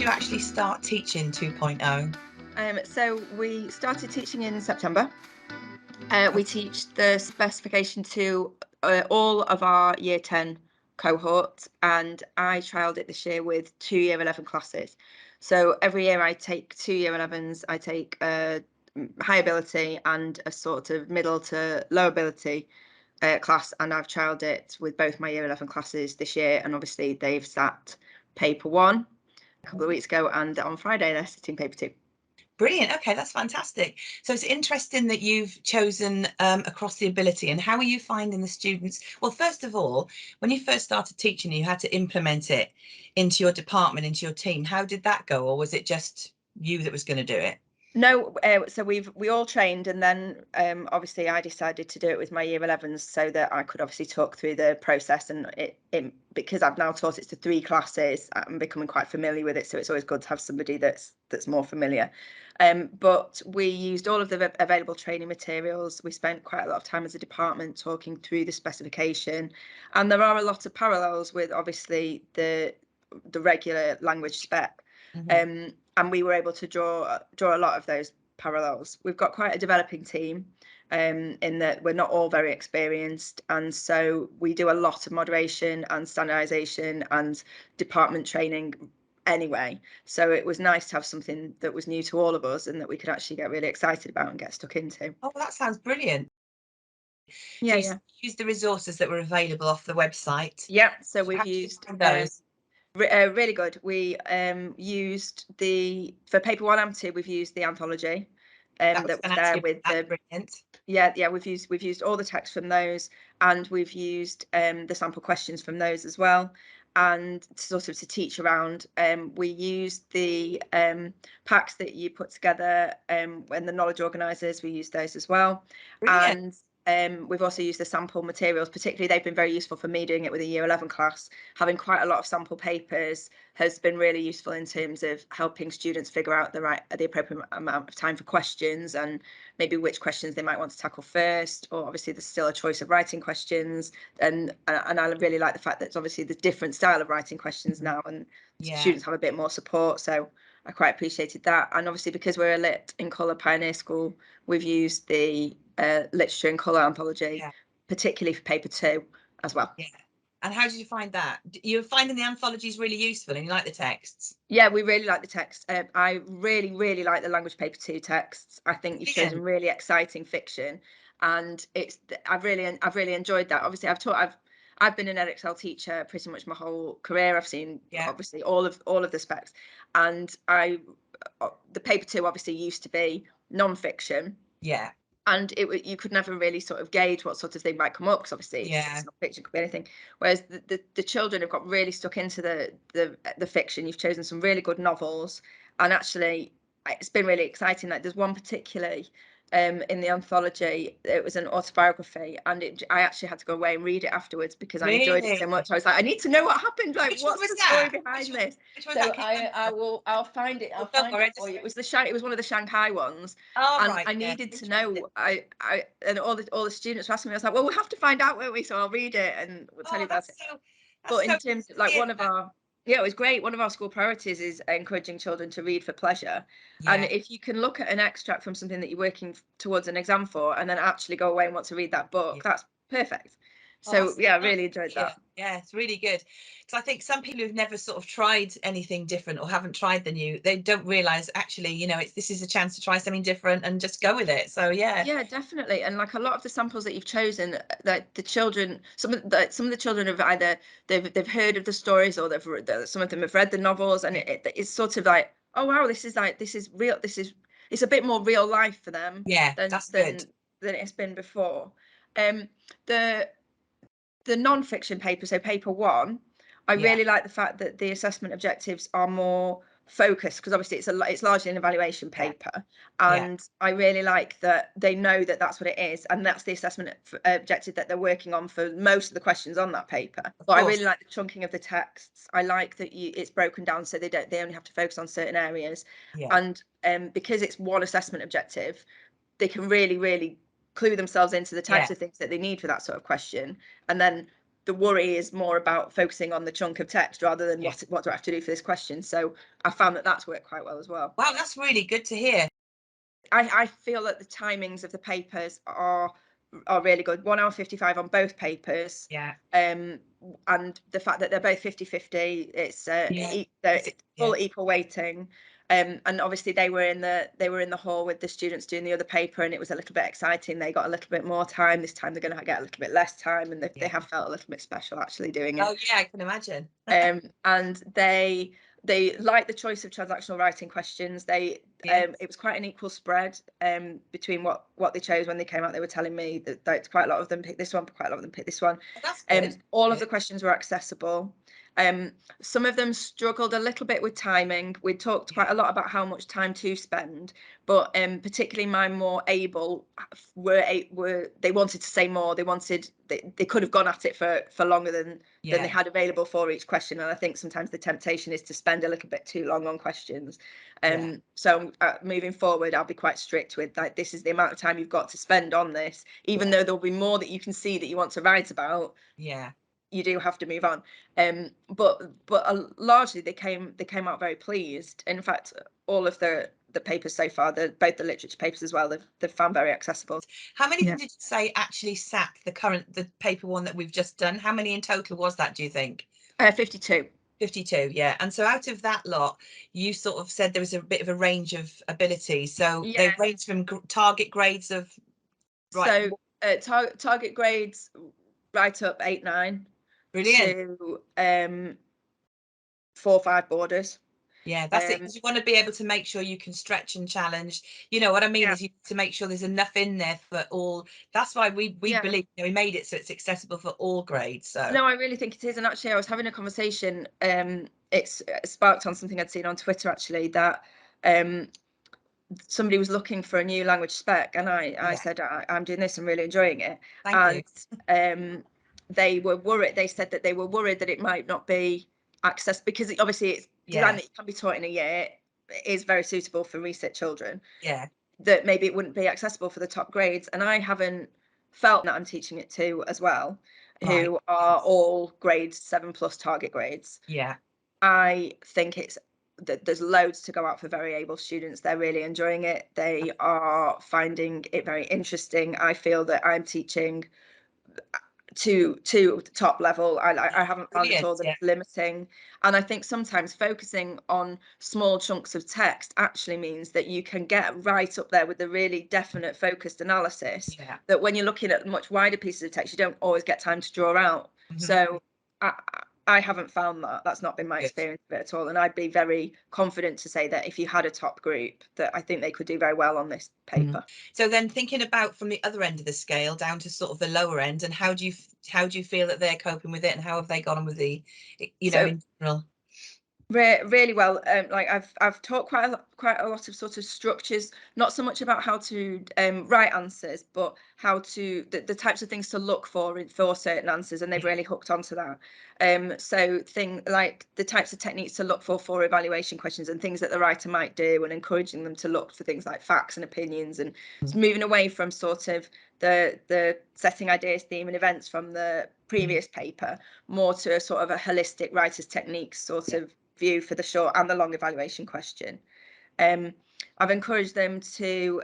actually start teaching 2.0? So we started teaching in September. We teach the specification to all of our year 10 cohort, and I trialled it this year with 2 year 11 classes. So every year I take 2 year 11s, I take a high ability and a sort of middle to low ability class, and I've trialled it with both my year 11 classes this year, and obviously they've sat paper 1 a couple of weeks ago, and on Friday they're sitting paper 2. Brilliant. Okay, that's fantastic. So it's interesting that you've chosen across the ability. And how are you finding the students? Well, first of all, when you first started teaching, you had to implement it into your department, into your team. How did that go? Or was it just you that was going to do it? No, so we all trained, and then obviously I decided to do it with my year 11s so that I could obviously talk through the process, and it because I've now taught it to 3 classes, I'm becoming quite familiar with it, so it's always good to have somebody that's more familiar. But we used all of the available training materials. We spent quite a lot of time as a department talking through the specification, and there are a lot of parallels with obviously the regular language spec. And we were able to draw a lot of those parallels. We've got quite a developing team, in that we're not all very experienced, and so we do a lot of moderation and standardization and department training anyway. So it was nice to have something that was new to all of us and that we could actually get really excited about and get stuck into. Oh, that sounds brilliant. Yeah, So you yeah. used the resources that were available off the website. Yeah, so How we've did you used find those? really good. We used for paper 1 and 2, we've used the anthology That was that was going to ask there you with about the that. Brilliant. yeah, we've used all the text from those, and we've used the sample questions from those as well. And sort of to teach around, we used the packs that you put together when the knowledge organisers, we used those as well. Brilliant. And we've also used the sample materials. Particularly, they've been very useful for me doing it with a year 11 class. Having quite a lot of sample papers has been really useful in terms of helping students figure out the appropriate amount of time for questions, and maybe which questions they might want to tackle first. Or obviously there's still a choice of writing questions, and I really like the fact that it's obviously the different style of writing questions now, and students have a bit more support. So I quite appreciated that. And obviously, because we're a lit in colour pioneer school, we've used the literature in colour anthology, particularly for paper 2 as well. Yeah. And how did you find that? You're finding the anthologies really useful, and you like the texts? Yeah, we really like the text. I really like the language paper 2 texts. I think you've chosen really exciting fiction, and I've really enjoyed that. Obviously, I've been an Edexcel teacher pretty much my whole career. I've seen obviously all of the specs, and the paper 2 obviously used to be non-fiction. Yeah. And you could never really sort of gauge what sort of thing might come up, because obviously it's not fiction, it could be anything. Whereas the children have got really stuck into the fiction. You've chosen some really good novels, and actually it's been really exciting. Like there's one particularly in the anthology, it was an autobiography, and I actually had to go away and read it afterwards because I enjoyed it so much. I was like, I need to know what happened. Like, what's the story behind this? So I'll find it. I'll find it for you. It was one of the Shanghai ones, and I needed to know. And all the students were asking me. I was like, well, we have to find out, won't we? So I'll read it and we'll tell you about it. But in terms of like it was great. One of our school priorities is encouraging children to read for pleasure. And if you can look at an extract from something that you're working towards an exam for, and then actually go away and want to read that book, that's perfect. So I really enjoyed that. Yeah, it's really good. So I think some people who've never sort of tried anything different or haven't tried the new, they don't realise actually, this is a chance to try something different and just go with it. So yeah, definitely. And like a lot of the samples that you've chosen, that the children, some of the children have either they've heard of the stories, or some of them have read the novels, and it's sort of like, oh wow, this is real. It's a bit more real life for them than it's been before. The non-fiction paper, so paper 1, I really like the fact that the assessment objectives are more focused, because obviously it's largely an evaluation paper, and I really like that they know that that's what it is, and that's the assessment objective that they're working on for most of the questions on that paper. But I really like the chunking of the texts. I like that it's broken down so they only have to focus on certain areas, and because it's one assessment objective, they can really clue themselves into the types of things that they need for that sort of question, and then the worry is more about focusing on the chunk of text rather than what do I have to do for this question. So I found that that's worked quite well as well. Wow, that's really good to hear. I feel that the timings of the papers are really good. 1 hour 55 on both papers. Yeah. And the fact that they're both 50-50, it's full equal weighting. And obviously they were in the hall with the students doing the other paper, and it was a little bit exciting. They got a little bit more time. This time they're going to get a little bit less time, and they have felt a little bit special actually doing it. Oh yeah, I can imagine. And they like the choice of transactional writing questions. It was quite an equal spread between what they chose when they came out. They were telling me that quite a lot of them picked this one, but quite a lot of them picked this one. Oh, that's good. All of the questions were accessible. Some of them struggled a little bit with timing. We talked quite a lot about how much time to spend, but particularly my more able they wanted to say more. They could have gone at it for longer than they had available for each question. And I think sometimes the temptation is to spend a little bit too long on questions. So moving forward, I'll be quite strict with like, this is the amount of time you've got to spend on this, even though there'll be more that you can see that you want to write about. You do have to move on. But largely they came out very pleased. In fact, all of the papers so far, both the literature papers as well, they've found very accessible. How many did you say actually sat the paper one that we've just done? How many in total was that, do you think? 52. 52, yeah. And so out of that lot, you sort of said there was a bit of a range of ability. So they range from target grades of target grades right up 8, 9. Brilliant. To 4, 5 borders. Yeah, that's it. Because you want to be able to make sure you can stretch and challenge. You know what I mean? Is you to make sure there's enough in there for all. That's why we believe, we made it so it's accessible for all grades. So no, I really think it is. And actually, I was having a conversation. It's sparked on something I'd seen on Twitter actually, that somebody was looking for a new language spec, and I said I'm doing this and really enjoying it. Thank you. They were worried. They said that they were worried that it might not be access, because obviously it's designed that it can be taught in a year. It is very suitable for research children. That maybe it wouldn't be accessible for the top grades, and I haven't felt that. I'm teaching it to as well, who are all grades 7+ target grades. I think there's loads to go out for very able students. They're really enjoying it. They are finding it very interesting. I feel that I'm teaching to top level. I haven't found it all limiting. And I think sometimes focusing on small chunks of text actually means that you can get right up there with a really definite focused analysis, that when you're looking at much wider pieces of text, you don't always get time to draw out. So I haven't found that. That's not been my experience of it at all. And I'd be very confident to say that if you had a top group, that I think they could do very well on this paper. So then thinking about from the other end of the scale down to sort of the lower end, and how do you feel that they're coping with it, and how have they got on with the, in general? Really well. Like I've taught quite a lot of sort of structures, not so much about how to write answers, but how to the types of things to look for certain answers, and they've really hooked onto that. So like the types of techniques to look for evaluation questions, and things that the writer might do, and encouraging them to look for things like facts and opinions, and moving away from sort of the setting ideas, theme and events from the previous paper, more to a sort of a holistic writer's techniques sort of view for the short and the long evaluation question. I've encouraged them to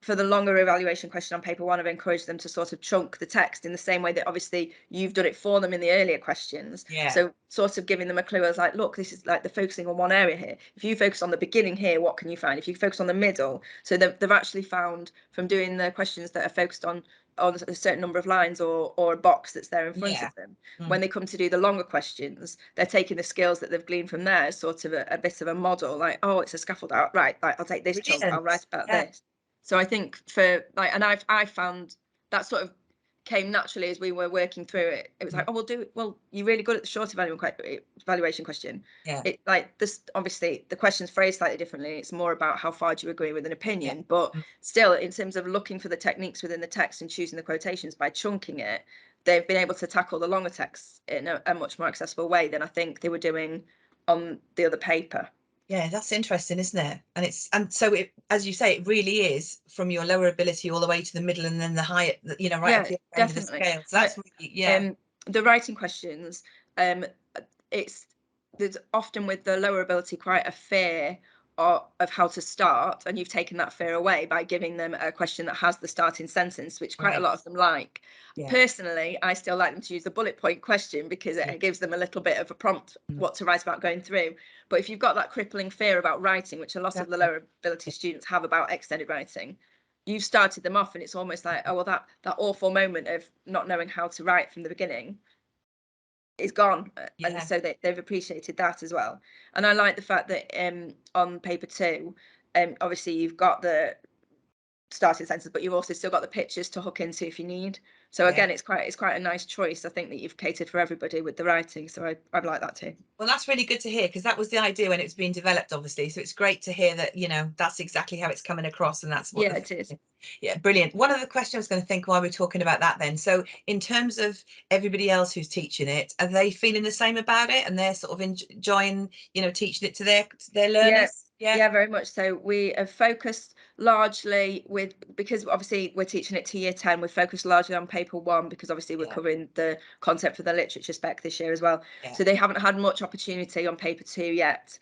for the longer evaluation question on paper 1, I've encouraged them to sort of chunk the text in the same way that obviously you've done it for them in the earlier questions. So sort of giving them a clue as like, look, this is like the focusing on one area here. If you focus on the beginning here, what can you find? If you focus on the middle, so they've actually found from doing the questions that are focused on a certain number of lines or a box that's there in front of them, when they come to do the longer questions, they're taking the skills that they've gleaned from there as sort of a bit of a model, like, oh, it's a scaffold out, right, I'll take this chunk, I'll write about this. So I think for like, and I found that sort of came naturally as we were working through it. It was like, oh, you're really good at the short evaluation question. It like this, obviously the question's phrased slightly differently. It's more about how far do you agree with an opinion, but still in terms of looking for the techniques within the text and choosing the quotations by chunking it, they've been able to tackle the longer text in a much more accessible way than I think they were doing on the other paper. Yeah, that's interesting, isn't it? And so it, as you say, it really is from your lower ability all the way to the middle, and then the higher, right at the end of the scale. So that's really, the writing questions, there's often with the lower ability quite a fear of how to start, and you've taken that fear away by giving them a question that has the starting sentence, which quite a lot of them like. Personally, I still like them to use the bullet point question because it gives them a little bit of a prompt what to write about going through. But if you've got that crippling fear about writing, which a lot of the lower ability students have about extended writing, you've started them off and it's almost like, oh well, that awful moment of not knowing how to write from the beginning is gone. And so they've appreciated that as well. And I like the fact that on paper 2, obviously you've got the starting sentence, but you've also still got the pictures to hook into if you need. So again, it's quite a nice choice. I think that you've catered for everybody with the writing, so I'd like that too. Well, that's really good to hear, because that was the idea when it was being developed, obviously. So it's great to hear that, you know, that's exactly how it's coming across, and that's what it is. Yeah, brilliant. One of the questions I was going to think while we're talking about that then, so in terms of everybody else who's teaching it, are they feeling the same about it, and they're sort of enjoying, you know, teaching it to their learners? Yeah, very much so. We have focused largely because obviously we're teaching it to year 10, we're focused largely on paper 1 because obviously we're covering the concept for the literature spec this year as well. So they haven't had much opportunity on paper 2 yet.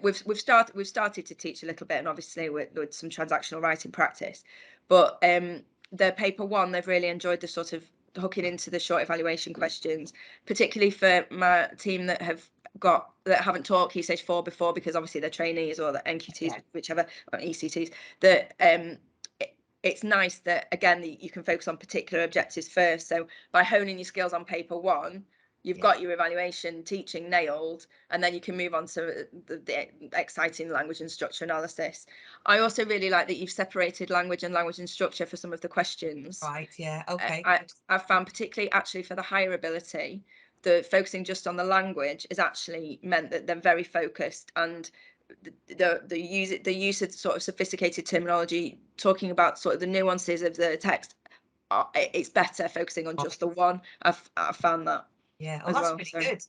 We've started to teach a little bit, and obviously with some transactional writing practice. But the paper 1, they've really enjoyed the sort of hooking into the short evaluation questions, particularly for my team that haven't taught Key Stage 4 before, because obviously they're trainees or the NQTs, whichever, or ECTs. That it's nice that again you can focus on particular objectives first. So by honing your skills on paper 1, you've got your evaluation teaching nailed, and then you can move on to the exciting language and structure analysis. I also really like that you've separated language and structure for some of the questions. Right, yeah, okay. I've found particularly actually for the higher ability, the focusing just on the language has actually meant that they're very focused, and the use of sort of sophisticated terminology, talking about sort of the nuances of the text, it's better focusing on just the one. I've found that. Yeah, oh, that's really good.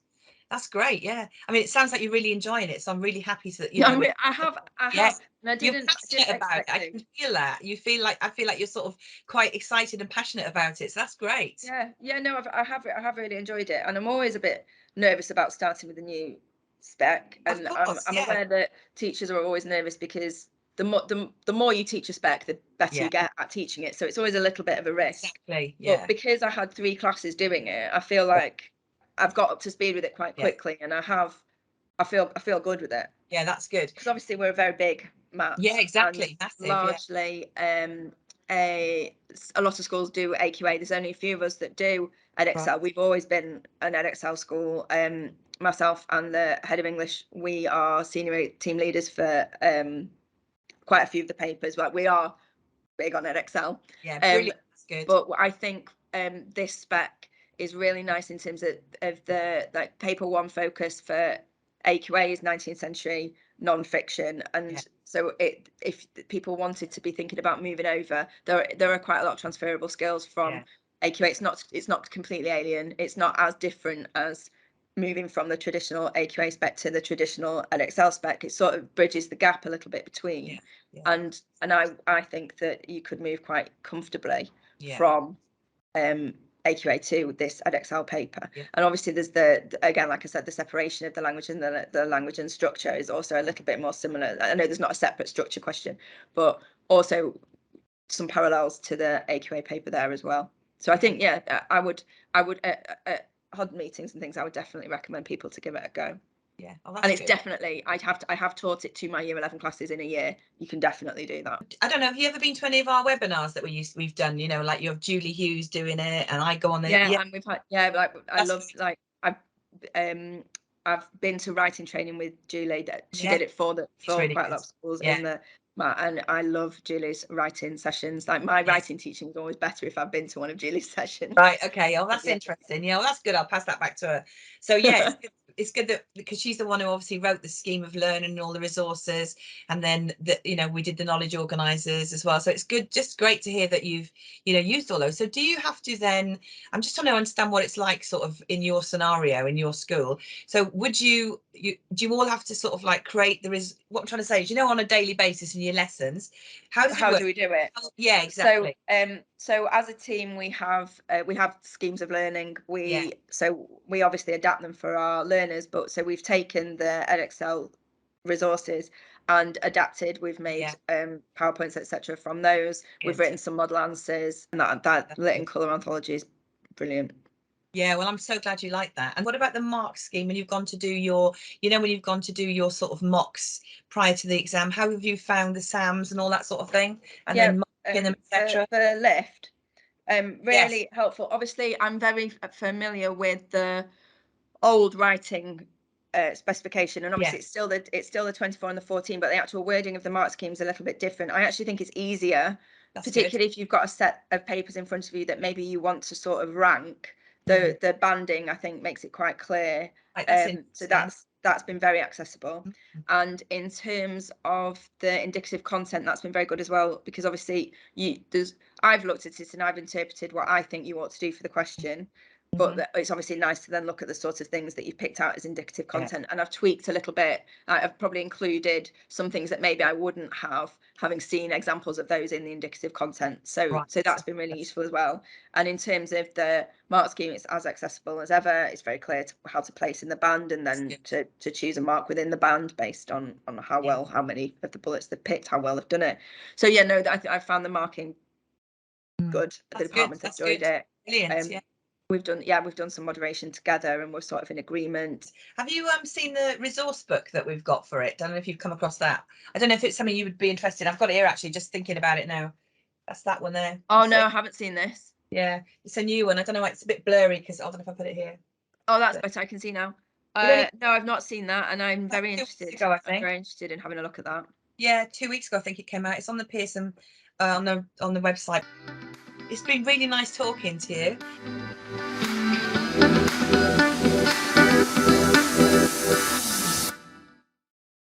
That's great. Yeah, I mean, it sounds like you're really enjoying it, so I'm really happy that, you know. I have. Yes, and I didn't about it. I can feel that. I feel like you're sort of quite excited and passionate about it, so that's great. No, I have really enjoyed it, and I'm always a bit nervous about starting with a new spec, and I'm aware that teachers are always nervous because the more you teach a spec, the better you get at teaching it. So it's always a little bit of a risk. Exactly. Yeah. But because I had 3 classes doing it, I feel like I've got up to speed with it quite quickly, and I feel good with it. Yeah, that's good. Because obviously we're a very big maths. Yeah, exactly. Massive, largely, a lot of schools do AQA. There's only a few of us that do Edexcel. Right. We've always been an Edexcel school. Myself and the head of English, we are senior team leaders for quite a few of the papers. But we are big on Edexcel. Yeah, brilliant. That's good. But I think this spec is really nice in terms of the like paper 1 focus for AQA is 19th century non-fiction, and so if people wanted to be thinking about moving over, there are quite a lot of transferable skills from AQA. It's not completely alien. It's not as different as moving from the traditional AQA spec to the traditional Edexcel spec. It sort of bridges the gap a little bit between. And I think that you could move quite comfortably from AQA to this Edexcel paper. And obviously there's again, like I said, the separation of the language and the language and structure is also a little bit more similar. I know there's not a separate structure question, but also some parallels to the AQA paper there as well. So I think, I would at HUD meetings and things, I would definitely recommend people to give it a go. Yeah, and it's good. Definitely, I have taught it to my year 11 classes in a year. You can definitely do that. I don't know, have you ever been to any of our webinars that we've done? You know, like you have Julie Hughes doing it, and I go on there. And we've had like I love like I've been to writing training with Julie. That she did it for really quite a lot of schools in the. And I love Julie's writing sessions. Like my writing teaching is always better if I've been to one of Julie's sessions. Right. Okay. Oh, that's interesting. Yeah. Well, that's good. I'll pass that back to her. So yeah, it's good that, because she's the one who obviously wrote the scheme of learning and all the resources, and then we did the knowledge organisers as well. So it's good, just great to hear that you've used all those. So do you have to then, I'm just trying to understand what it's like sort of in your scenario in your school. So would do you all have to sort of like create what I'm trying to say is, on a daily basis in your lessons, how do we do it? Yeah, exactly. So as a team, we have schemes of learning. So we obviously adapt them for our learners, but so we've taken the Edexcel resources and adapted. We've made PowerPoints, etc. from those. Good. We've written some model answers, and that lit in colour anthology is brilliant. Yeah, well, I'm so glad you like that. And what about the mark scheme when you've gone to do your, when you've gone to do your sort of mocks prior to the exam? How have you found the SAMs and all that sort of thing? And then marking them, etc. For lift, really helpful. Obviously, I'm very familiar with the old writing specification, and obviously it's still the 24 and the 14, but the actual wording of the mark scheme is a little bit different. I actually think it's easier, particularly if you've got a set of papers in front of you that maybe you want to sort of rank. The banding, I think, makes it quite clear. So that's been very accessible. And in terms of the indicative content, that's been very good as well, because obviously I've looked at it and I've interpreted what I think you ought to do for the question. But it's obviously nice to then look at the sorts of things that you've picked out as indicative content. And I've tweaked a little bit. I've probably included some things that maybe I wouldn't have, having seen examples of those in the indicative content. So that's been really useful as well. And in terms of the mark scheme, it's as accessible as ever. It's very clear how to place in the band, and then to choose a mark within the band based on how many of the bullets they've picked, how well they've done it. So I found the marking good. The department enjoyed it. Brilliant. We've done some moderation together, and we're sort of in agreement. Have you seen the resource book that we've got for it? I don't know if you've come across that. I don't know if it's something you would be interested in. I've got it here actually, just thinking about it now. That's that one there. Oh no, I haven't seen this. Yeah, it's a new one. I don't know why it's a bit blurry, because I don't know if I put it here. Oh, that's better. I can see now. No, I've not seen that, and I'm very interested. I think. I'm very interested in having a look at that. Yeah, 2 weeks ago I think it came out. It's on the Pearson on the website. It's been really nice talking to you.